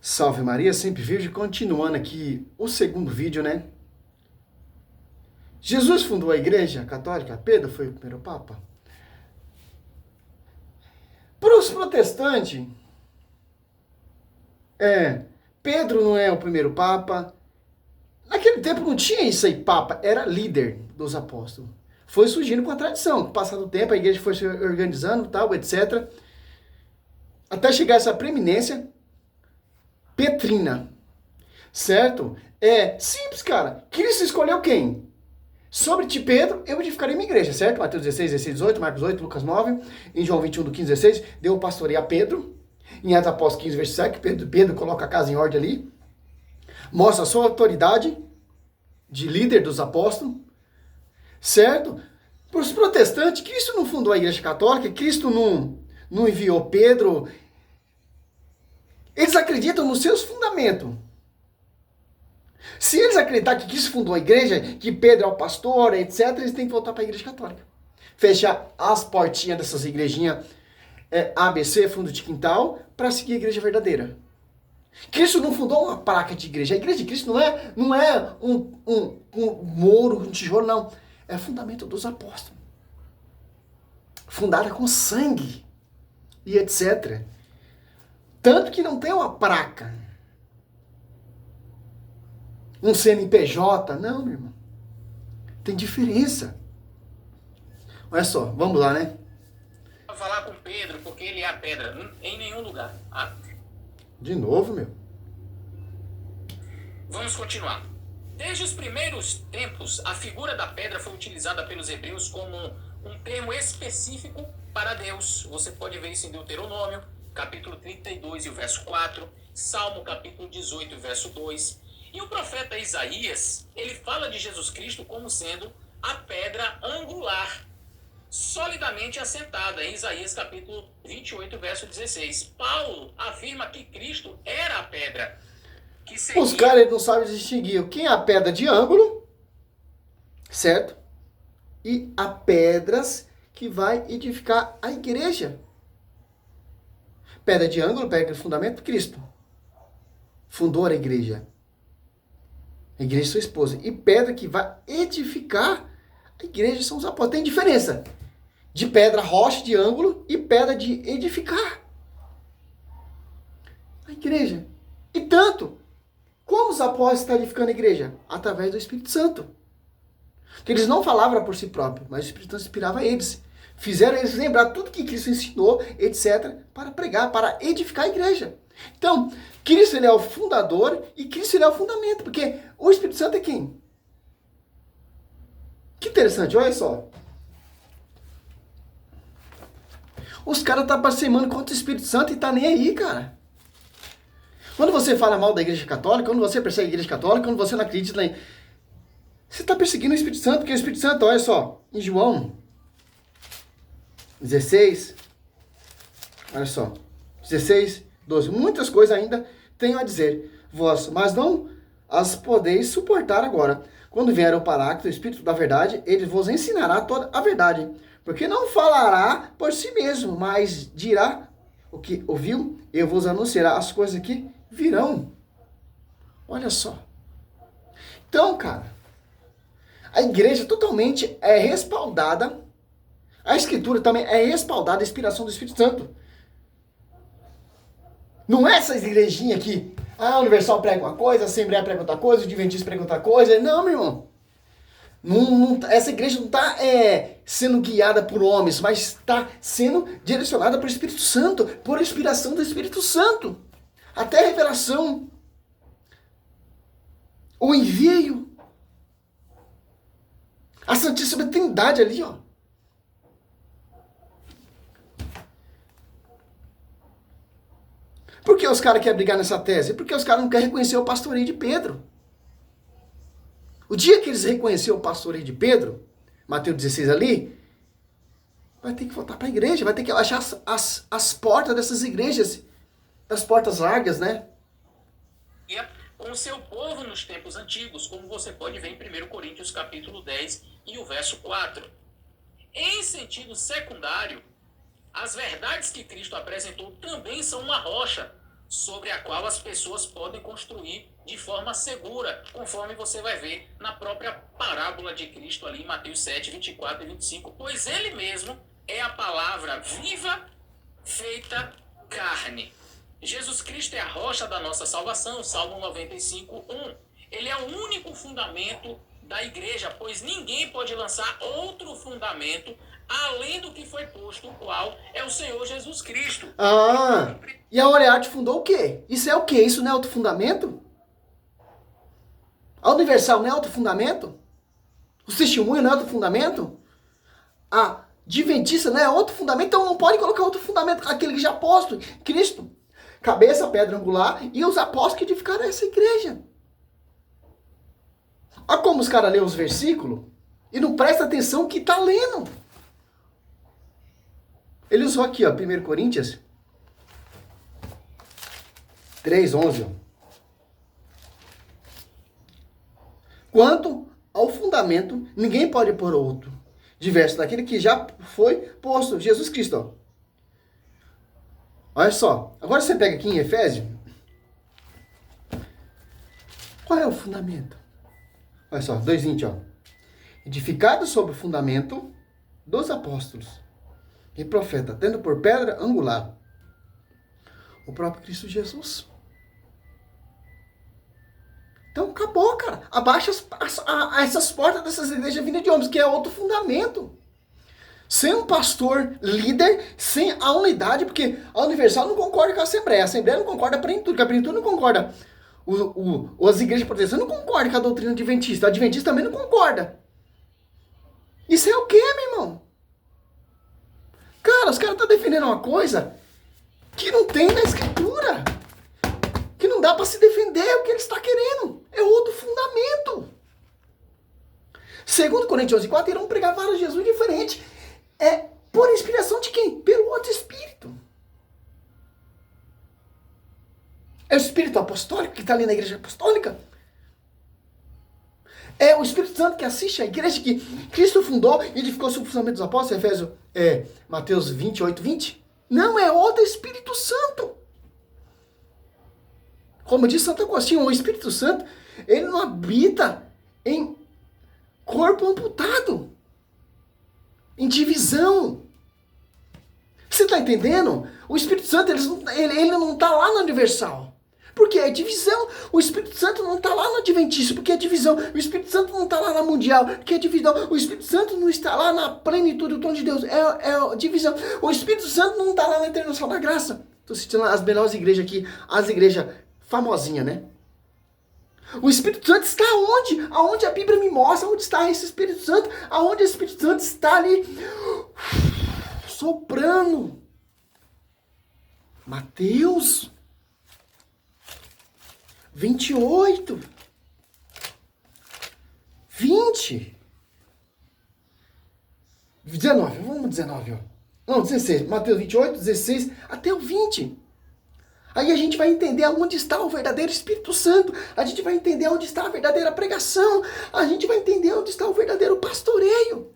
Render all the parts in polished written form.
Salve Maria, sempre virgem, continuando aqui o segundo vídeo, né? Jesus fundou a igreja católica, Pedro foi o primeiro papa. Para os protestantes, Pedro não é o primeiro papa. Naquele tempo não tinha isso aí, papa, era líder dos apóstolos. Foi surgindo com a tradição, com o passar do tempo a igreja foi se organizando, tal, etc. Até chegar a essa preeminência petrina, certo? É simples, cara. Cristo escolheu quem? Sobre ti, Pedro, eu edificarei minha igreja, certo? Mateus 16, 16, 18, Marcos 8, Lucas 9, em João 21, do 15, 16, deu pastoreio a Pedro, em Atos Apóstolos 15, versículo 7, Pedro coloca a casa em ordem ali, mostra a sua autoridade de líder dos apóstolos, certo? Para os protestantes, Cristo não fundou a igreja católica, Cristo não enviou Pedro, eles acreditam nos seus fundamentos. Se eles acreditarem que Cristo fundou a igreja, que Pedro é o pastor, etc., eles têm que voltar para a igreja católica. Fechar as portinhas dessas igrejinhas ABC, fundo de quintal, para seguir a igreja verdadeira. Cristo não fundou uma placa de igreja. A igreja de Cristo não é um muro, um tijolo, não. É fundamento dos apóstolos. Fundada com sangue e etc. Tanto que não tem uma placa. Um CNPJ. Não, meu irmão. Tem diferença. Olha só, vamos lá, né? Vou falar com Pedro, porque ele é a pedra. Em nenhum lugar. De novo, meu. Vamos continuar. Desde os primeiros tempos, a figura da pedra foi utilizada pelos hebreus como um termo específico para Deus. Você pode ver isso em Deuteronômio, capítulo 32 e o verso 4, Salmo, capítulo 18 e o verso 2. E o profeta Isaías, ele fala de Jesus Cristo como sendo a pedra angular, solidamente assentada, em Isaías capítulo 28, verso 16. Paulo afirma que Cristo era a pedra. Que seria... Os caras não sabem distinguir quem é a pedra de ângulo, certo? E a pedras que vai edificar a igreja. Pedra de ângulo, pedra de fundamento, Cristo. Fundou a igreja. A igreja é sua esposa. E pedra que vai edificar a igreja são os apóstolos. Tem diferença de pedra rocha de ângulo e pedra de edificar a igreja. E tanto, como os apóstolos estão edificando a igreja? Através do Espírito Santo. Que eles não falavam por si próprios, mas o Espírito Santo inspirava eles. Fizeram eles lembrar tudo que Cristo ensinou, etc., para pregar, para edificar a igreja. Então, Cristo ele é o fundador e Cristo ele é o fundamento, porque o Espírito Santo é quem? Que interessante, olha só. Os caras estão blasfemando contra o Espírito Santo e tá nem aí, cara. Quando você fala mal da igreja católica, quando você persegue a igreja católica, quando você não acredita em... Você está perseguindo o Espírito Santo, porque o Espírito Santo, olha só, em João 16, olha só, 16, 12, muitas coisas ainda tenho a dizer, vós, mas não as podeis suportar agora. Quando vier o Paráclito, o Espírito da verdade, ele vos ensinará toda a verdade, porque não falará por si mesmo, mas dirá o que ouviu, e vos anunciará as coisas que virão. Olha só. Então, cara, a igreja totalmente é respaldada, a escritura também é respaldada, a inspiração do Espírito Santo. Não é essas igrejinhas aqui, a Universal prega uma coisa, a Assembleia prega outra coisa, o Adventista prega outra coisa. Não, meu irmão. Essa igreja não está sendo guiada por homens, mas está sendo direcionada pelo Espírito Santo, por inspiração do Espírito Santo. Até a revelação, o envio, a Santíssima Trindade ali, ó. Por que os caras querem brigar nessa tese? Porque os caras não querem reconhecer o pastoreio de Pedro. O dia que eles reconheceram o pastoreio de Pedro, Mateus 16 ali, vai ter que voltar para a igreja, vai ter que achar as portas dessas igrejas, das portas largas, né? Com o seu povo nos tempos antigos, como você pode ver em 1 Coríntios capítulo 10 e o verso 4. Em sentido secundário, as verdades que Cristo apresentou também são uma rocha sobre a qual as pessoas podem construir de forma segura, conforme você vai ver na própria parábola de Cristo ali em Mateus 7, 24 e 25, pois ele mesmo é a palavra viva feita carne. Jesus Cristo é a rocha da nossa salvação, Salmo 95, 1. Ele é o único fundamento da igreja, pois ninguém pode lançar outro fundamento além do que foi posto, o qual é o Senhor Jesus Cristo. Ah, e a Oreate fundou o quê? Isso é o quê? Isso não é outro fundamento? A Universal não é outro fundamento? O testemunho não é outro fundamento? A Adventista não é outro fundamento? Então não pode colocar outro fundamento, aquele que já posto, Cristo. Cabeça, pedra angular e os apóstolos que edificaram essa igreja. Olha como os caras lêem os versículos e não presta atenção que está lendo. Ele usou aqui, ó, 1 Coríntios 3:11. Quanto ao fundamento, ninguém pode pôr outro, diverso daquele que já foi posto, Jesus Cristo. Ó. Olha só, agora você pega aqui em Efésios, qual é o fundamento? Olha só, 2:20, ó. Edificado sobre o fundamento dos apóstolos e profeta, tendo por pedra angular o próprio Cristo Jesus. Então acabou, cara. Abaixa essas portas dessas igrejas vindas de homens, que é outro fundamento. Sem um pastor líder, sem a unidade, porque a Universal não concorda com a Assembleia não concorda com a Plenitude, a Plenitude não concorda. As igrejas protestantes não concordam com a doutrina adventista, a Adventista também não concorda. Isso é o quê, meu irmão? Cara, os caras estão defendendo uma coisa que não tem na Escritura. Que não dá para se defender o que ele está querendo. É outro fundamento. Segundo Coríntios 11:4, irão pregar vários Jesus diferentes. É por inspiração de quem? Pelo outro Espírito. É o Espírito apostólico que está ali na igreja apostólica? É o Espírito Santo que assiste a igreja que Cristo fundou e edificou sobre o fundamento dos apóstolos, Efésios, Mateus 28:20? Não, é outro Espírito Santo. Como diz Santo Agostinho, o Espírito Santo, ele não habita em corpo amputado, em divisão. Você está entendendo? O Espírito Santo, ele não está lá na Universal. Porque é divisão. O Espírito Santo não está lá no Adventista, porque é divisão. O Espírito Santo não está lá na Mundial, porque é divisão. O Espírito Santo não está lá na Plenitude do Trono de Deus, é divisão. O Espírito Santo não está lá na Internacional da Graça. Estou citando as melhores igrejas aqui, as igrejas famosinhas, né? O Espírito Santo está onde? Aonde a Bíblia me mostra onde está esse Espírito Santo, aonde o Espírito Santo está ali soprando. Mateus 28, 20, 19, vamos 19, ó. Não, 16, Mateus 28, 16 até o 20. Aí a gente vai entender onde está o verdadeiro Espírito Santo, a gente vai entender onde está a verdadeira pregação, a gente vai entender onde está o verdadeiro pastoreio.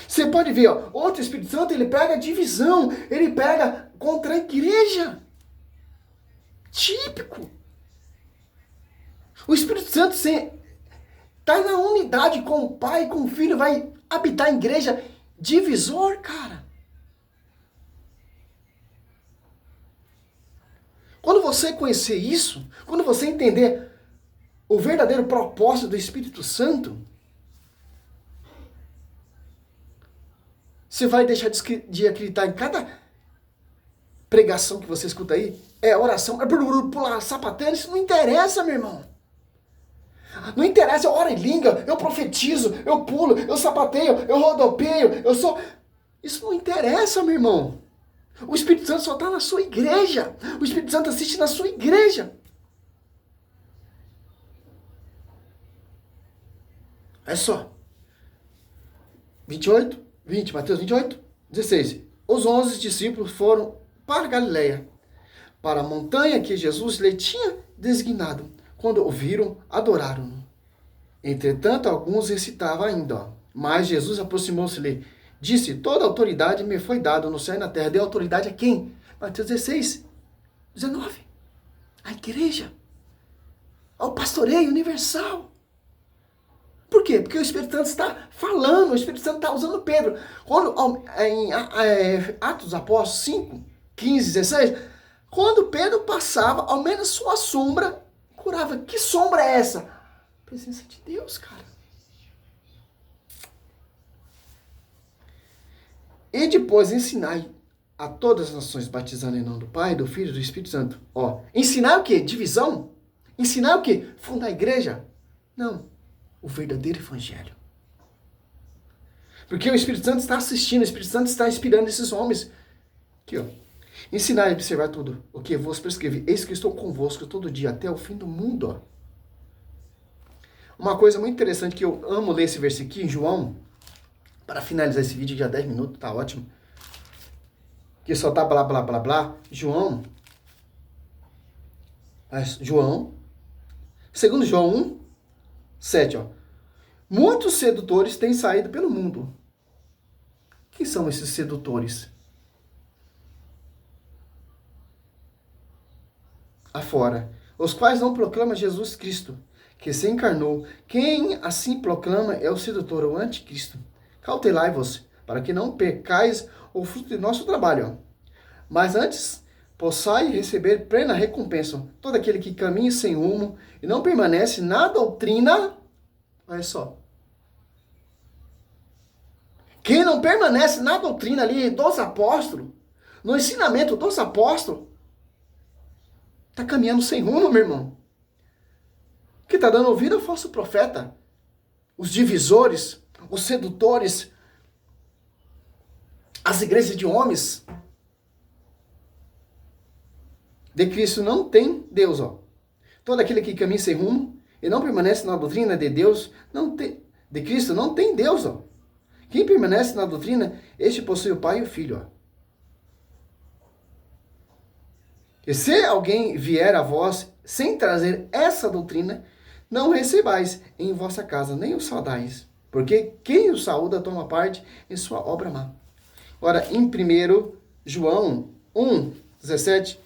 Você pode ver, ó, outro Espírito Santo, ele pega divisão, ele pega contra a igreja. Típico. O Espírito Santo está na unidade com o Pai e com o Filho, vai habitar a igreja divisor, cara. Quando você conhecer isso, quando você entender o verdadeiro propósito do Espírito Santo, você vai deixar de acreditar em cada pregação que você escuta aí. É oração, é pular sapateiro, isso não interessa, meu irmão. Não interessa, eu oro em língua, eu profetizo, eu pulo, eu sapateio, eu rodopeio, eu sou... Isso não interessa, meu irmão. O Espírito Santo só está na sua igreja. O Espírito Santo assiste na sua igreja. É só. 28, 20, Mateus 28, 16. Os 11 discípulos foram para Galileia, para a montanha que Jesus lhe tinha designado. Quando ouviram, adoraram-no. Entretanto, alguns recitavam ainda. Mas Jesus aproximou-se-lhe Disse, toda autoridade me foi dada no céu e na terra. Deu autoridade a quem? Mateus 16, 19. A igreja. Ao pastoreio universal. Por quê? Porque o Espírito Santo está falando, o Espírito Santo está usando Pedro. Quando, em Atos dos Apóstolos 5, 15, 16, quando Pedro passava, ao menos sua sombra curava. Que sombra é essa? A presença de Deus, cara. E depois ensinai a todas as nações, batizando em nome do Pai, do Filho e do Espírito Santo. Ó, ensinar o quê? Divisão? Ensinar o quê? Fundar a igreja? Não. O verdadeiro evangelho. Porque o Espírito Santo está assistindo, o Espírito Santo está inspirando esses homens. Aqui, ó. Ensinar e observar tudo o que vos prescrevi. Eis que estou convosco todo dia, até o fim do mundo. Ó. Uma coisa muito interessante que eu amo ler esse versículo em João, para finalizar esse vídeo, já 10 minutos, tá ótimo. Que só tá blá, blá, blá, blá. João, segundo João 1, 7, ó. Muitos sedutores têm saído pelo mundo. Quem são esses sedutores? Afora, os quais não proclamam Jesus Cristo, que se encarnou. Quem assim proclama é o sedutor, o anticristo. Cautelai-vos, para que não percais o fruto de nosso trabalho. Mas antes, possai receber plena recompensa. Todo aquele que caminha sem rumo e não permanece na doutrina. Olha só. Quem não permanece na doutrina ali dos apóstolos, no ensinamento dos apóstolos, está caminhando sem rumo, meu irmão. Que está dando ouvido ao falso profeta. Os divisores, os sedutores, as igrejas de homens. De Cristo não tem Deus, ó. Todo aquele que caminha sem rumo e não permanece na doutrina de Deus, de Cristo não tem Deus, ó. Quem permanece na doutrina, este possui o Pai e o Filho, ó. E se alguém vier a vós sem trazer essa doutrina, não recebais em vossa casa, nem o saudais. Porque quem o saúda toma parte em sua obra má. Ora, em 1 João 1, 17,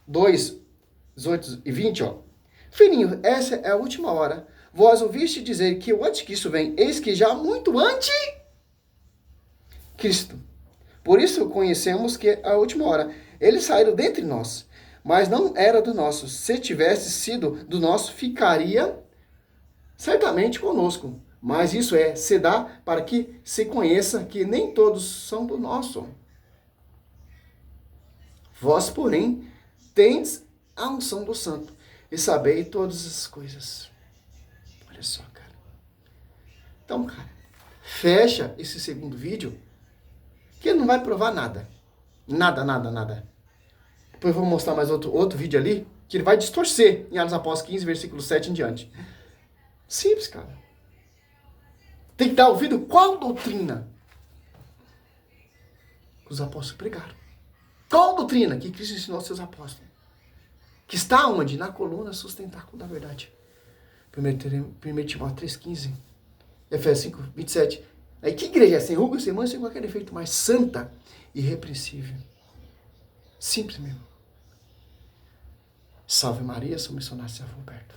2, 18 e 20, ó. Filhinho, essa é a última hora. Vós ouviste dizer que o anticristo vem, eis que já muito anticristo. Por isso conhecemos que é a última hora. Eles saíram dentre nós, mas não era do nosso. Se tivesse sido do nosso, ficaria certamente conosco. Mas isso se dá para que se conheça que nem todos são do nosso. Vós, porém, tendes a unção do santo e sabei todas as coisas. Olha só, cara. Então, cara, fecha esse segundo vídeo, que não vai provar nada. Nada, nada, nada. Depois eu vou mostrar mais outro vídeo ali, que ele vai distorcer em Atos Apóstolos 15, versículo 7 em diante. Simples, cara. Tem que dar ouvido qual doutrina que os apóstolos pregaram. Qual doutrina que Cristo ensinou aos seus apóstolos? Que está onde? Na coluna sustentáculo da verdade. 1 Timóteo 3,15. Efésios 5, 27. Aí que igreja é? Sem ruga, sem mancha, sem qualquer defeito, mas santa e irrepreensível. Simples mesmo. Salve Maria, sou missionário Servo Roberto.